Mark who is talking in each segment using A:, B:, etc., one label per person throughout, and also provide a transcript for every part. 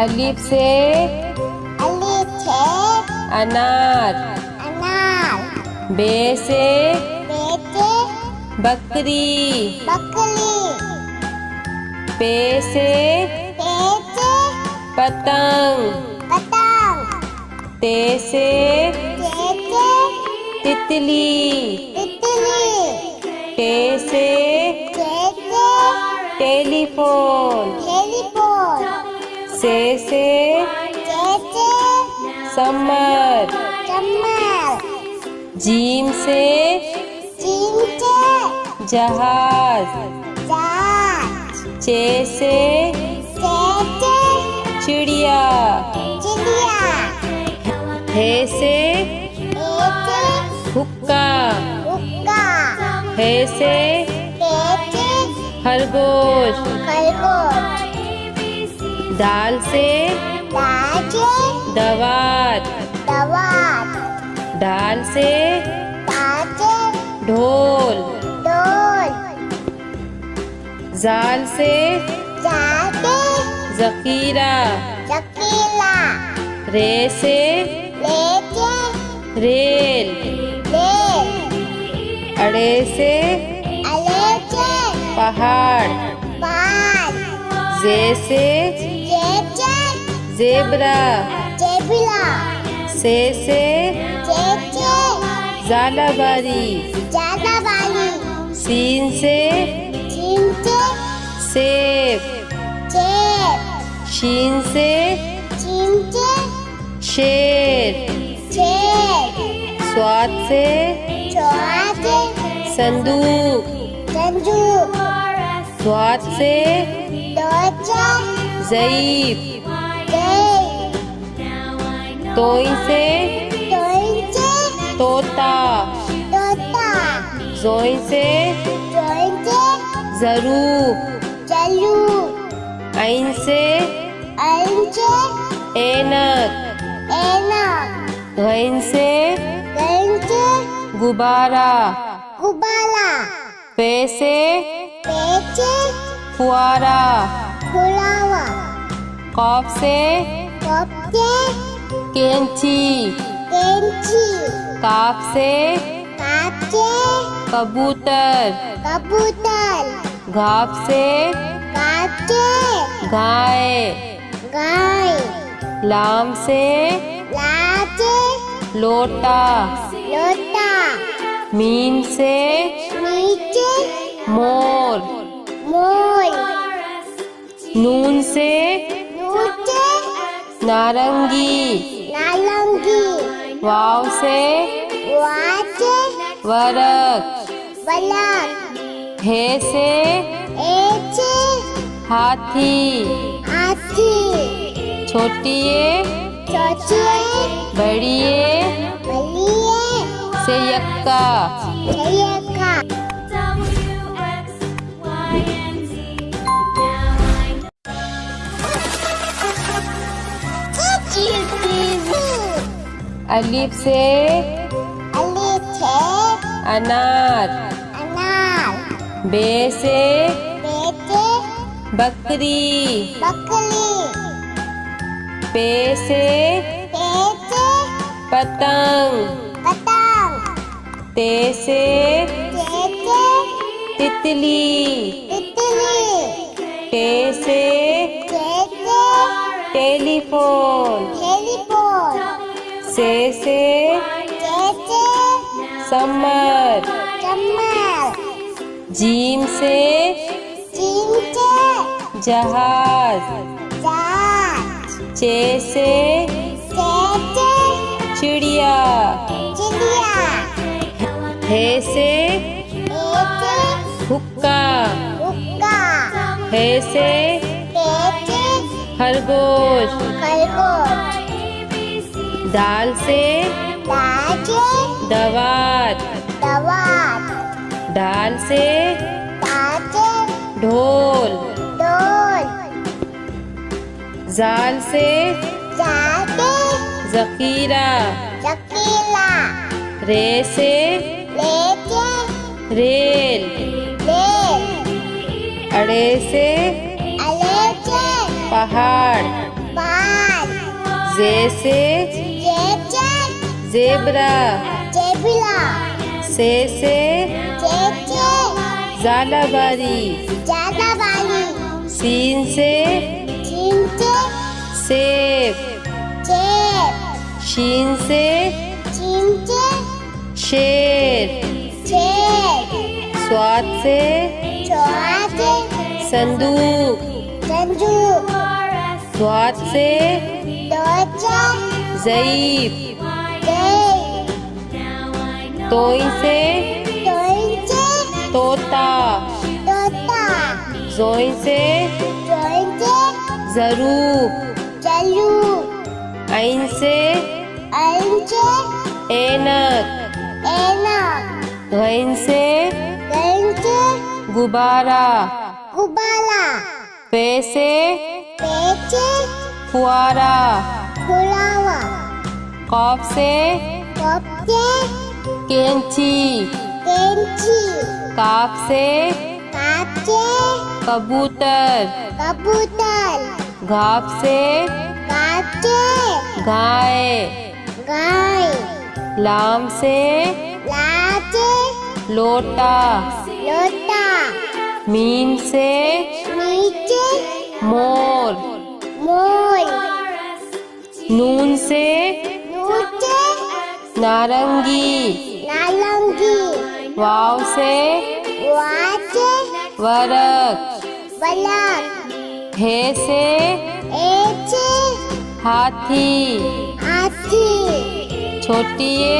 A: अलिफ से अनार। बे से बकरी। पे से पतंग। ते से तितली। टे से टेलीफोन। से समर। जीम से जहाज। चे से चिड़िया। हे से हुक्का। हे से खरगोश। दाल से दवात। दाल से ढोल। जाल से जकीरा। रे से रेल। अड़े से पहाड़। जे से जेबरा। से ज़ालाबारी। सीन से सेब। शीन से शेर। स्वाद से संदूक। स्वाद से ज़ईफ। तोई से तोता। जोई से ज़रूफ। ऐन से ऐनक। गैन से गुब्बारा। पे से फुआरा। कॉफ से कैंची। काफ से कबूतर। घाप से गाय। लाम से लोटा। मीम से मोर। नून से नारंगी। वाव से वरक। हे से हाथी। छोटिए बड़िए से यक्का। अलिफ से अनार। बे से बकरी। पे से पतंग। ते से तितली। टे से टेलीफोन। से समर। जीम से जहाज। चे से चिड़िया। हे से हुक्का। हे से खरगोश। दाल से दवात। दाल से ढोल। जाल से जकीरा। रे से रेल। अड़े से पहाड़। जैसे ज़ेबरा, से ज़ालाबारी, सीन से सेब, शीन से शेर, स्वाद से संदूक, स्वाद से ज़ईफ़, तोइन से तोता, ज़ोइन से ज़रूब, आइन से ऐनक, गैन से गुब्बारा, पे से फुआरा, कॉफ से कैंची, काफ से कबूतर, घाप से गाय, लाम से लोटा, मीम से मोर, नून से नारंगी, वाव से वरक, हे से हाथी, छोटिए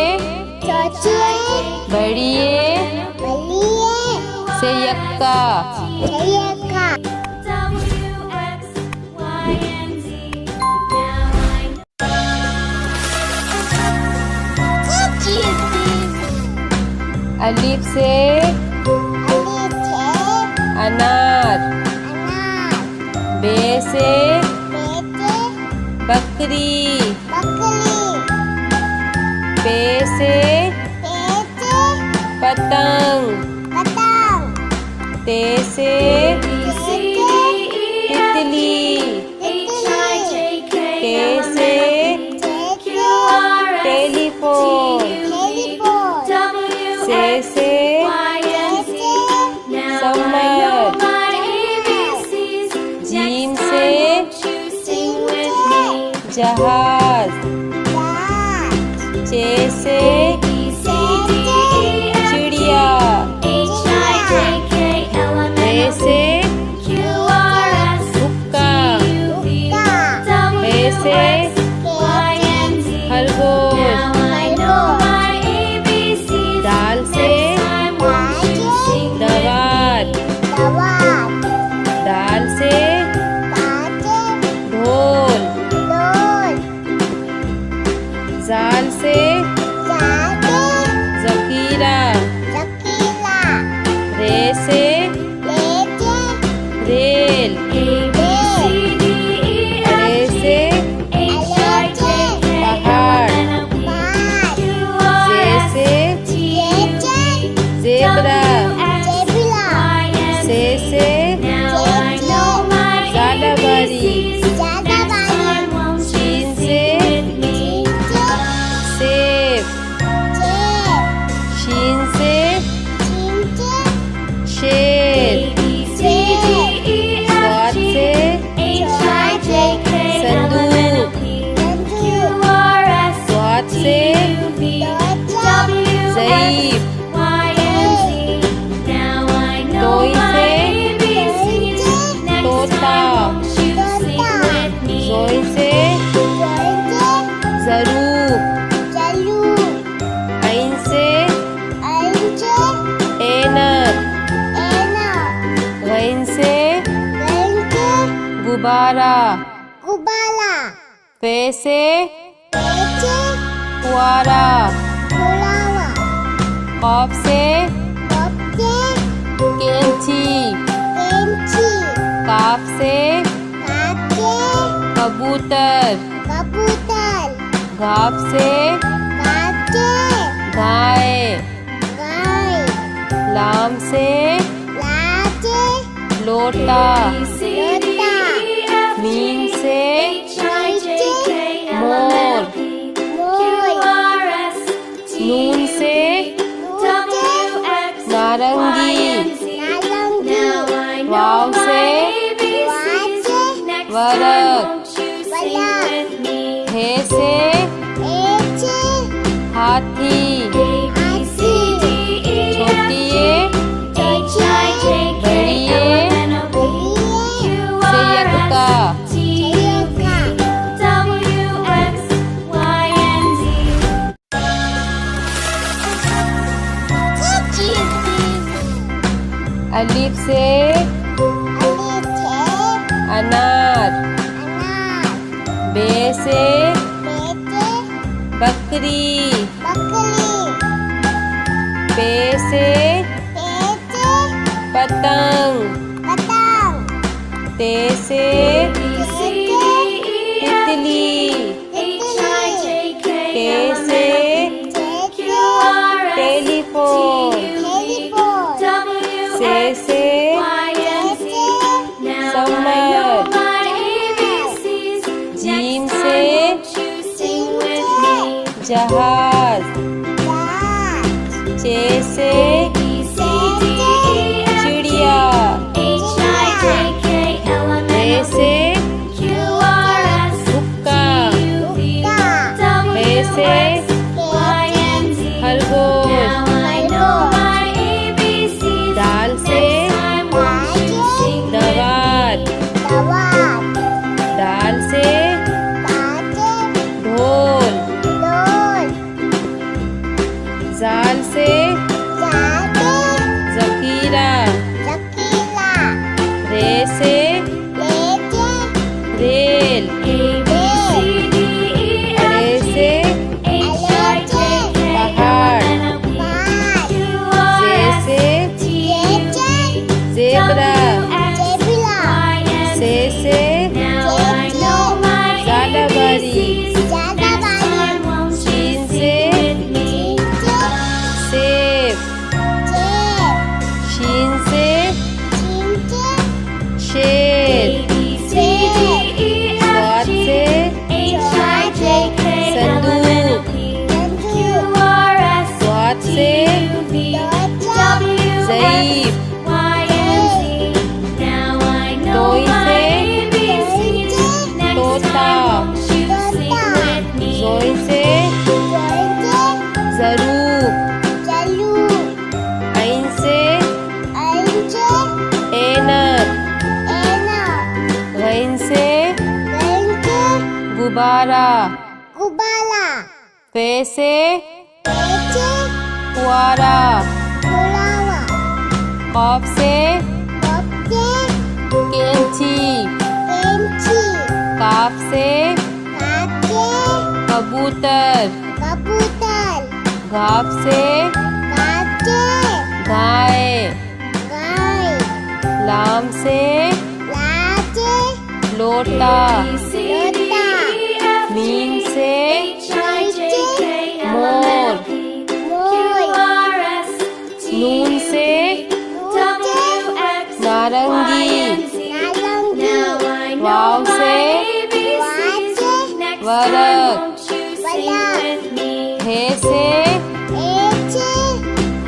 A: बड़िए से यक्का, अलिफ से अनार, बे से बकरी, पे से पतंग, ते से तितली, ते से टेलीफोन, से समर, जीम से जहाज, चे से चिड़िया, ए से हुक्का, ए से खरगोश, दाल से दवात, दाल से ढोल, जाल से ज़खीरा, रे से रेल, अरे से पहाड़, जे से ज़ेबरा, से ज़ालाबारी, शीन से सेब, शीन से शेर, स्वाद से संदूक, स्वाद से ज़ईफ़, तोइन से तोता, ज़ोइन से ज़रूब, आइन से ऐनक, गैन से गुब्बारा, पे से फुआरा, कॉफ से कैंची, काफ से कबूतर, घाप से गाय, लाम से लोटा, मीम से मोर, वरक हे से हाथी छोटी ए बड़ी ए संयुक्ता अलिफ से अनार बे से बकरी पे से पतंग ते से तितली के से टेलीफोन से समर जीम से जहाज चे से चिड़िया ए से हुक्का ए से खरगोश दाल से दवात दाल से ढोल जाल से जखीरा रे से रेल अरे से पहाड़ जे से जेब्रा से ज़ालाबारी शीन से सेब शीन से शेर स्वाद से संदूक स्वाद से ज़ईफ तोई से तोता जोई से ज़रूब ऐन से ऐनक गैन से गुब्बारा फे से फुआरा कॉफ से कैंची काफ से कबूतर घाफ से गाय लाम से लोटा मीम से मोर नून से नारंगी वाव से वरक हे से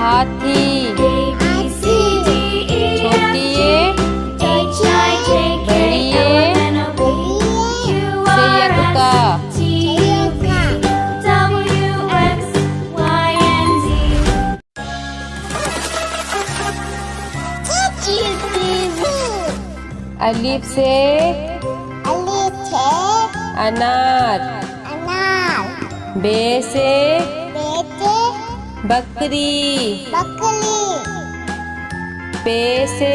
A: हाथी छोटी ए बड़ी ए संयुक्ता अलिफ से अनार बे से बकरी पे से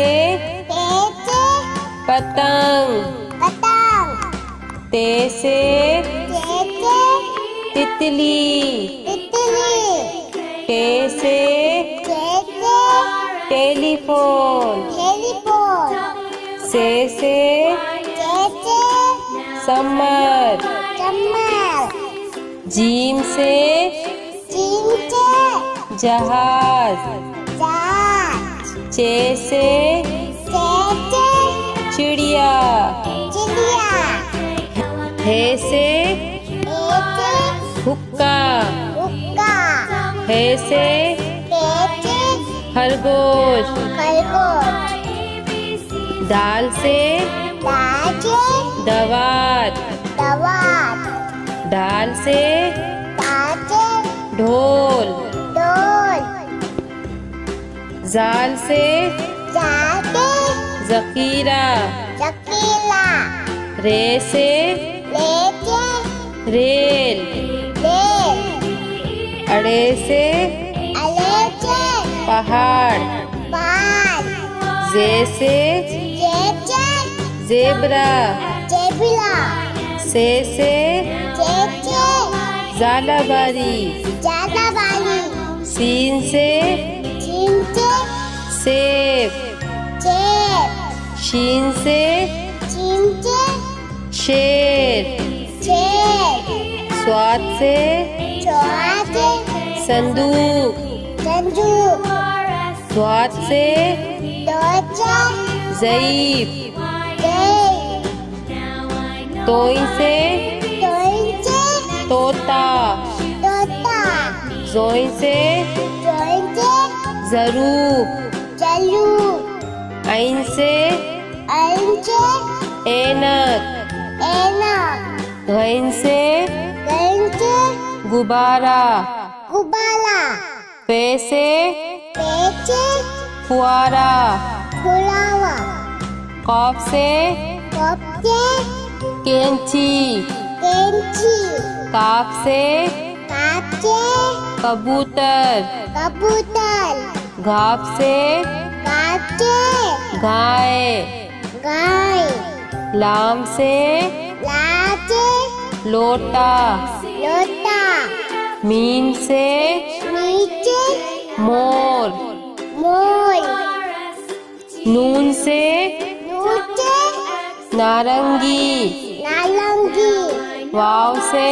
A: पतंग ते से तितली टे से टेलीफोन से समर जीम से जहाज चे से चिड़िया हे से हुक्का हे से खरगोश दाल से दवात।
B: दवात।
A: ढाल से
B: ताजे।
A: ढोल।
B: ढोल।
A: जाल से
B: जाके।
A: जखीरा।
B: शकीला।
A: रे से
B: लेके।
A: रेल।
B: रेल।
A: अड़े से
B: अलेके।
A: पहाड़।
B: पहाड़।
A: जे से
B: जेजे।
A: जेबरा।
B: जेबिला।
A: से
B: जेजे।
A: जालाबारी।
B: जालाबाली।
A: सीन से
B: चिंचे।
A: सेब।
B: जेब।
A: शीन से
B: चिंचे।
A: शेर।
B: जेब।
A: स्वाद से
B: चौहाते।
A: संदूक।
B: संजू।
A: स्वाद से
B: दोचा।
A: ज़ईफ।
B: देव।
A: तोई से
B: तोइंचे।
A: तोता।
B: तोता।
A: जोई से
B: तोइंचे।
A: ज़रूब।
B: चलू।
A: ऐन से
B: अंचे।
A: ऐनक।
B: ऐनक।
A: गैन से
B: गंचे।
A: गुब्बारा।
B: गुबाला।
A: पे से
B: पेचे।
A: फुआरा।
B: फुलावा।
A: कॉफ से
B: कपचे।
A: कैंची।
B: कैंची।
A: काफ से
B: काचे।
A: कबूतर।
B: कबूतर।
A: घाप से
B: काचे।
A: गाय।
B: गाय।
A: लाम से
B: लाचे।
A: लोटा।
B: लोटा।
A: मीम से
B: नीचे।
A: मोर।
B: मोर।
A: नून से
B: नूचे।
A: नारंगी।
B: नालंगी।
A: वाव से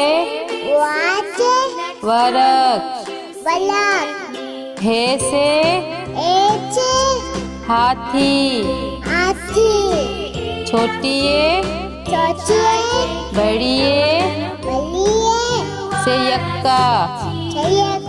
B: वाचे।
A: वरक।
B: बलक।
A: हे से
B: एचे।
A: हाथी।
B: हाथी।
A: छोटिए
B: छोटिए।
A: बड़िए
B: बलिए।
A: से यक्का।
B: छयक।